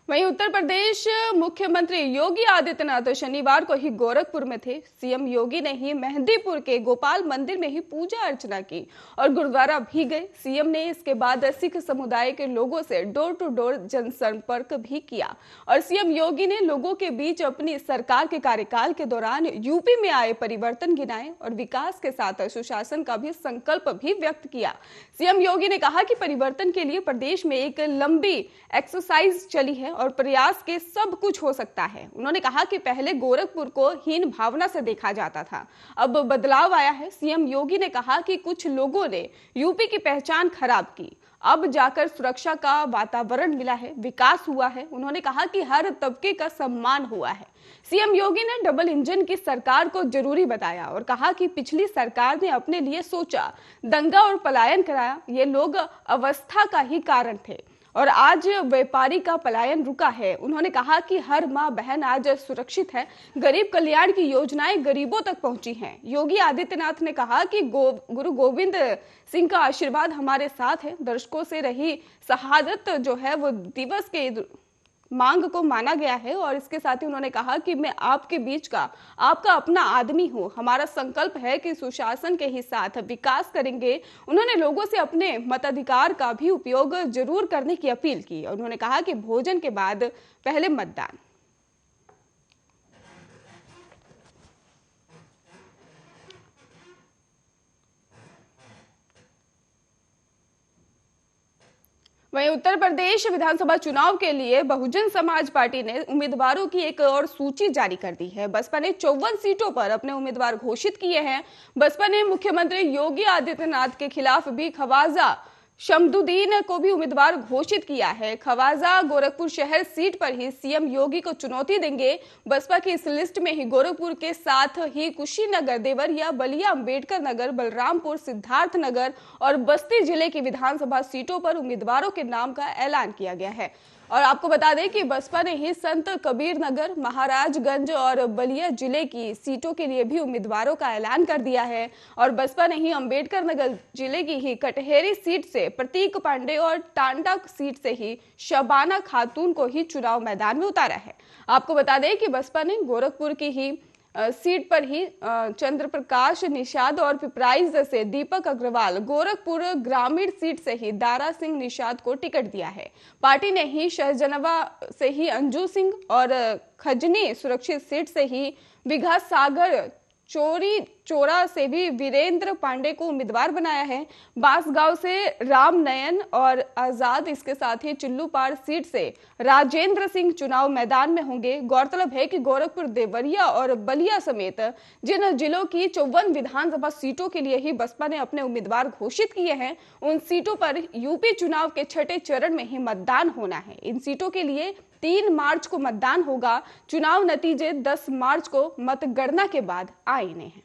वहीं उत्तर प्रदेश मुख्यमंत्री योगी आदित्यनाथ शनिवार को ही गोरखपुर में थे। सीएम योगी ने ही मेहंदीपुर के गोपाल मंदिर में ही पूजा अर्चना की और गुरुद्वारा भी गए। सीएम ने इसके बाद सिख समुदाय के लोगों से डोर टू डोर जनसंपर्क भी किया और सीएम योगी ने लोगों के बीच अपनी सरकार के कार्यकाल के दौरान यूपी में आए परिवर्तन गिनाए और विकास के साथ सुशासन का भी संकल्प भी व्यक्त किया। सीएम योगी ने कहा कि परिवर्तन के लिए प्रदेश में एक लंबी एक्सरसाइज चली है और प्रयास के सब कुछ हो सकता है। उन्होंने कहा कि पहले गोरखपुर को हीन भावना से देखा जाता था, अब बदलाव आया है। सीएम योगी ने कहा कि कुछ लोगों ने यूपी की पहचान खराब की, अब जाकर सुरक्षा का वातावरण मिला है, विकास हुआ है। उन्होंने कहा कि हर तबके का सम्मान हुआ है। सीएम योगी ने डबल इंजन की सरकार को जरूरी बताया और कहा कि पिछली सरकार ने अपने लिए सोचा, दंगा और पलायन कराया, ये लोग अवस्था का ही कारण थे और आज व्यापारी का पलायन रुका है। उन्होंने कहा कि हर मां बहन आज सुरक्षित है, गरीब कल्याण की योजनाएं गरीबों तक पहुंची हैं। योगी आदित्यनाथ ने कहा कि गुरु गोविंद सिंह का आशीर्वाद हमारे साथ है। दर्शकों से रही शहादत जो है वो दिवस के मांग को माना गया है और इसके साथ ही उन्होंने कहा कि मैं आपके बीच का आपका अपना आदमी हूं, हमारा संकल्प है कि सुशासन के ही साथ विकास करेंगे। उन्होंने लोगों से अपने मताधिकार का भी उपयोग जरूर करने की अपील की और उन्होंने कहा कि भोजन के बाद पहले मतदान। वहीं उत्तर प्रदेश विधानसभा चुनाव के लिए बहुजन समाज पार्टी ने उम्मीदवारों की एक और सूची जारी कर दी है। बसपा ने 54 सीटों पर अपने उम्मीदवार घोषित किए हैं। बसपा ने मुख्यमंत्री योगी आदित्यनाथ के खिलाफ भी ख्वाजा शमदुद्दीन को भी उम्मीदवार घोषित किया है। ख्वाजा गोरखपुर शहर सीट पर ही सीएम योगी को चुनौती देंगे। बसपा की इस लिस्ट में ही गोरखपुर के साथ ही कुशीनगर, देवरिया, बलिया, अंबेडकर नगर, बलरामपुर, सिद्धार्थनगर और बस्ती जिले की विधानसभा सीटों पर उम्मीदवारों के नाम का ऐलान किया गया है। और आपको बता दें कि बसपा ने ही संत कबीर नगर, महाराजगंज और बलिया जिले की सीटों के लिए भी उम्मीदवारों का ऐलान कर दिया है और बसपा ने ही अंबेडकर नगर जिले की ही कटहेरी सीट से प्रतीक पांडे और टांडा सीट से ही शबाना खातून को ही चुनाव मैदान में उतारा है। आपको बता दें कि बसपा ने गोरखपुर की ही सीट पर ही चंद्र प्रकाश निषाद और पिपराइज से दीपक अग्रवाल, गोरखपुर ग्रामीण सीट से ही दारा सिंह निषाद को टिकट दिया है। पार्टी ने ही शहजनवा से ही अंजू सिंह और खजनी सुरक्षित सीट से ही विघा सागर चोरी चोरा से भी वीरेंद्र पांडे को उम्मीदवार बनाया है। बांसगांव से राम नयन और आजाद, इसके साथ ही चिल्लूपाड़ सीट से राजेंद्र सिंह चुनाव मैदान में होंगे। गौरतलब है कि गोरखपुर, देवरिया और बलिया समेत जिन जिलों की 54 विधानसभा सीटों के लिए ही बसपा ने अपने उम्मीदवार घोषित किए हैं, उन सीटों पर यूपी चुनाव के छठे चरण में ही मतदान होना है। इन सीटों के लिए 3 मार्च को मतदान होगा। चुनाव नतीजे 10 मार्च को मतगणना के बाद आईने हैं।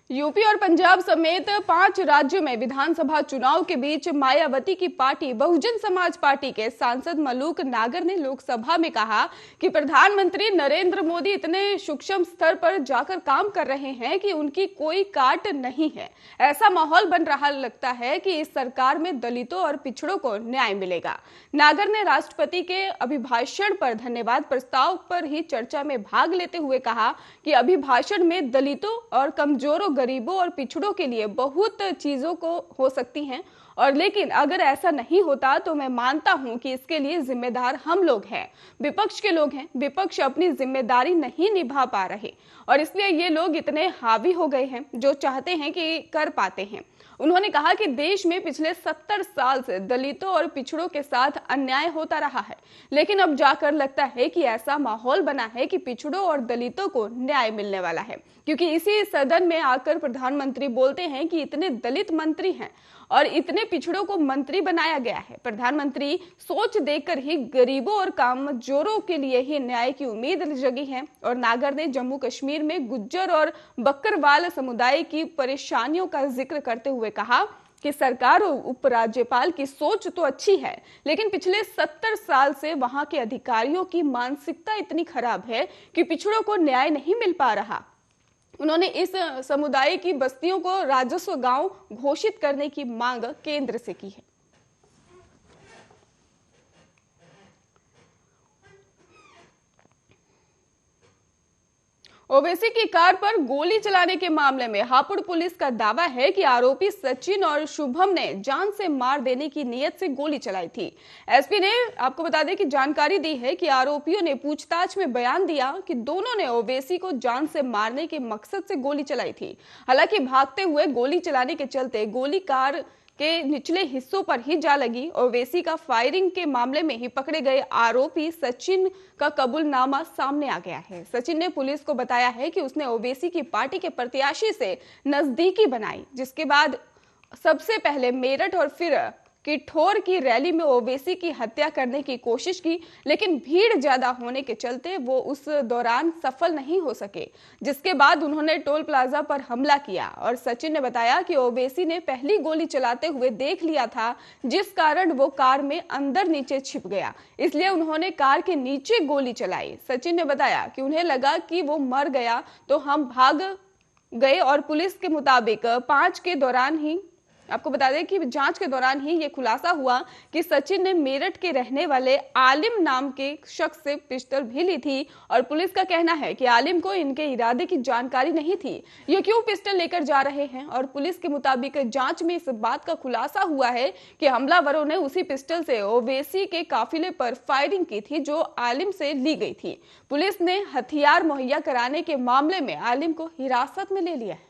यूपी और पंजाब समेत 5 राज्यों में विधानसभा चुनाव के बीच मायावती की पार्टी बहुजन समाज पार्टी के सांसद मलूक नागर ने लोकसभा में कहा कि प्रधानमंत्री नरेंद्र मोदी इतने सूक्ष्म स्तर पर जाकर काम कर रहे हैं कि उनकी कोई काट नहीं है। ऐसा माहौल बन रहा लगता है कि इस सरकार में दलितों और पिछड़ों को न्याय मिलेगा। नागर ने राष्ट्रपति के अभिभाषण पर धन्यवाद प्रस्ताव पर ही चर्चा में भाग लेते हुए कहा कि अभिभाषण में दलितों और कमजोरों, गरीबों और पिछड़ों के लिए बहुत चीजों को हो सकती हैं और लेकिन अगर ऐसा नहीं होता तो मैं मानता हूं कि इसके लिए जिम्मेदार हम लोग हैं, विपक्ष के लोग हैं। विपक्ष अपनी जिम्मेदारी नहीं निभा पा रहे और इसलिए ये लोग इतने हावी हो गए हैं जो चाहते हैं कि कर पाते हैं। उन्होंने कहा कि देश में पिछले 70 साल से दलितों और पिछड़ों के साथ अन्याय होता रहा है, लेकिन अब जाकर लगता है कि ऐसा माहौल बना है कि पिछड़ों और दलितों को न्याय मिलने वाला है, क्योंकि इसी सदन में आकर प्रधानमंत्री बोलते हैं कि इतने दलित मंत्री हैं और इतने पिछड़ों को मंत्री बनाया गया है। प्रधानमंत्री सोच देखकर ही गरीबों और कमजोरों के लिए ही न्याय की उम्मीद जगी है। और नागर ने जम्मू कश्मीर में गुज्जर और बकरवाल समुदाय की परेशानियों का जिक्र करते हुए कहा कि सरकार और उपराज्यपाल की सोच तो अच्छी है, लेकिन पिछले 70 साल से वहां के अधिकारियों की मानसिकता इतनी खराब है कि पिछड़ों को न्याय नहीं मिल पा रहा। उन्होंने इस समुदाय की बस्तियों को राजस्व गांव घोषित करने की मांग केंद्र से की है। ओवैसी की कार पर गोली चलाने के मामले में हापुड़ पुलिस का दावा है कि आरोपी सचिन और शुभम ने जान से मार देने की नीयत से गोली चलाई थी। एसपी ने आपको बता दें कि जानकारी दी है कि आरोपियों ने पूछताछ में बयान दिया कि दोनों ने ओवैसी को जान से मारने के मकसद से गोली चलाई थी। हालांकि भागते हुए गोली चलाने के चलते गोली कार के निचले हिस्सों पर ही जा लगी। ओवैसी का फायरिंग के मामले में ही पकड़े गए आरोपी सचिन का कबूलनामा सामने आ गया है। सचिन ने पुलिस को बताया है कि उसने ओवैसी की पार्टी के प्रत्याशी से नजदीकी बनाई, जिसके बाद सबसे पहले मेरठ और फिर किठौर की रैली में ओवैसी की हत्या करने की कोशिश की, लेकिन भीड़ ज्यादा होने के चलते वो उस दौरान सफल नहीं हो सके, जिसके बाद उन्होंने टोल प्लाजा पर हमला किया। और सचिन ने बताया कि ओवैसी ने पहली गोली चलाते हुए देख लिया था, जिस कारण वो कार में अंदर नीचे छिप गया, इसलिए उन्होंने कार के नीचे गोली चलाई। सचिन ने बताया कि उन्हें लगा कि वो मर गया तो हम भाग गए और पुलिस के मुताबिक आपको बता दें कि जांच के दौरान ही ये खुलासा हुआ कि सचिन ने मेरठ के रहने वाले आलिम नाम के शख्स से पिस्टल भी ली थी। और पुलिस का कहना है कि आलिम को इनके इरादे की जानकारी नहीं थी, ये क्यों पिस्टल लेकर जा रहे हैं। और पुलिस के मुताबिक जांच में इस बात का खुलासा हुआ है कि हमलावरों ने उसी पिस्टल से ओवैसी के काफिले पर फायरिंग की थी जो आलिम से ली गई थी। पुलिस ने हथियार मुहैया कराने के मामले में आलिम को हिरासत में ले लिया है।